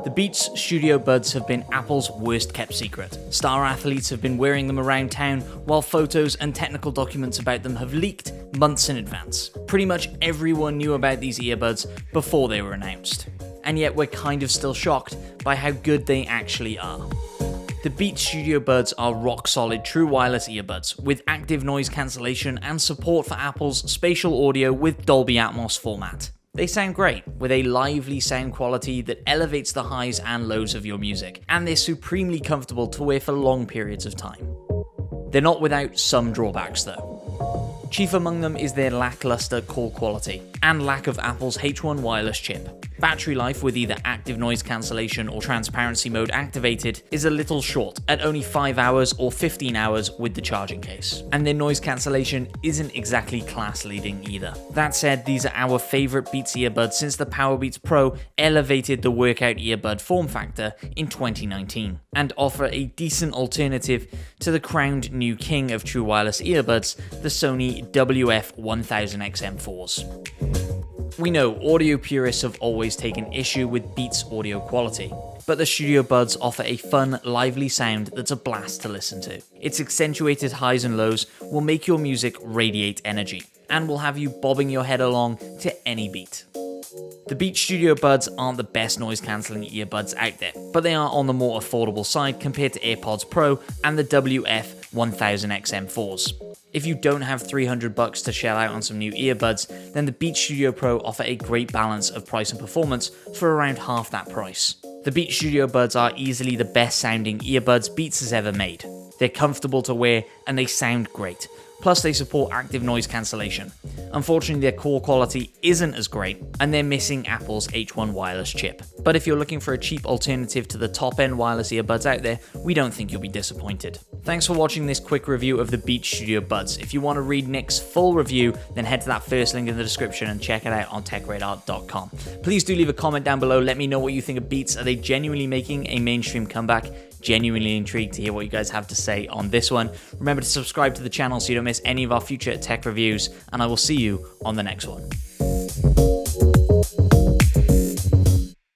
The Beats Studio Buds have been Apple's worst kept secret. Star athletes have been wearing them around town, while photos and technical documents about them have leaked months in advance. Pretty much everyone knew about these earbuds before they were announced. And yet we're kind of still shocked by how good they actually are. The Beats Studio Buds are rock-solid true wireless earbuds with active noise cancellation and support for Apple's spatial audio with Dolby Atmos format. They sound great, with a lively sound quality that elevates the highs and lows of your music, and they're supremely comfortable to wear for long periods of time. They're not without some drawbacks though. Chief among them is their lackluster call quality, and lack of Apple's H1 wireless chip. Battery life with either active noise cancellation or transparency mode activated is a little short, at only 5 hours or 15 hours with the charging case. And their noise cancellation isn't exactly class leading either. That said, these are our favourite Beats earbuds since the Powerbeats Pro elevated the workout earbud form factor in 2019, and offer a decent alternative to the crowned new king of true wireless earbuds, the Sony WF-1000XM4s. We know audio purists have always taken issue with Beats audio quality, but the Studio Buds offer a fun, lively sound that's a blast to listen to. Its accentuated highs and lows will make your music radiate energy, and will have you bobbing your head along to any beat. The Beats Studio Buds aren't the best noise cancelling earbuds out there, but they are on the more affordable side compared to AirPods Pro and the WF-1000XM4s. If you don't have $300 to shell out on some new earbuds, then the Beats Studio Pro offer a great balance of price and performance for around half that price. The Beats Studio Buds are easily the best sounding earbuds Beats has ever made. They're comfortable to wear and they sound great. Plus they support active noise cancellation. Unfortunately, their call quality isn't as great, and they're missing Apple's H1 wireless chip. But if you're looking for a cheap alternative to the top-end wireless earbuds out there, we don't think you'll be disappointed. Thanks for watching this quick review of the Beats Studio Buds. If you want to read Nick's full review, then head to that first link in the description and check it out on TechRadar.com. Please do leave a comment down below, let me know what you think of Beats. Are they genuinely making a mainstream comeback? Genuinely intrigued to hear what you guys have to say on this one. Remember to subscribe to the channel so you don't miss any of our future tech reviews, and I will see you on the next one.